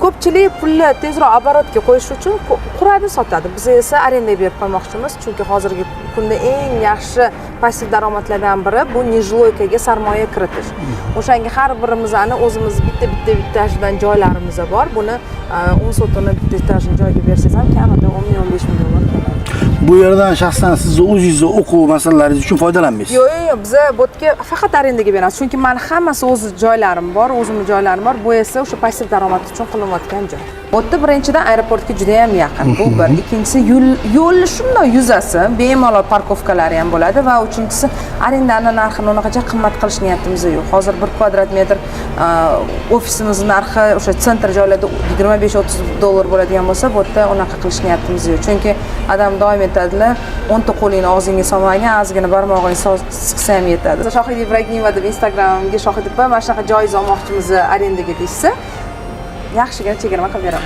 ko'pchilik pulni tezroq оборотga qo'yish uchun quradi sotadi. Biz esa arendaga berib qo'ymoqchimiz, chunki hozirgi kunda eng yaxshi passiv daromadlardan biri bu nijloykaga sarmoya kiritish. O'shanga har birimizni o'zimiz bitta etajdan joylarimiz bor. Buni 10 sotini bitta etajdan joyga bersangiz ham kamida 10-15 million keladi. Bu yerdan shaxsan siz o'zingizni o'quv masalalaringiz uchun foydalanmaysiz? Yo'q, biz bu yerga faqat arendaga beramiz. Chunki men hammasi o'z joylarim bor, o'zimning joylarim bor. Bu esa o'sha passiv daromad uchun qilinayotgan joy. Bu yerda birinchidan aeroportga juda ham yaqin. Bu bir. Ikkinchisi yo'lni shunday yuzasi, bemalol parkovkalari ham bo'ladi va uchinchisi arendani narxini unaqacha qimmat qilish niyatimiz yo'q. Hozir 1 kvadrat metr ofisimizning narxi o'sha sentr joylarda 25-30 dollar bo'ladigan bo'lsa, bu yerda unaqa qilish niyatimiz yo'q. Chunki odam doim aytadilar, 10 ta qo'lingni og'zingga solmagan, ozgina barmog'ingni siqsa ham yetadi. Shohid Ibragimova deb Instagramga Shohid deb mana shunaqa joyingiz olmoqchimiz arendaga deysa, yaxshigina chegirma qilib beraman.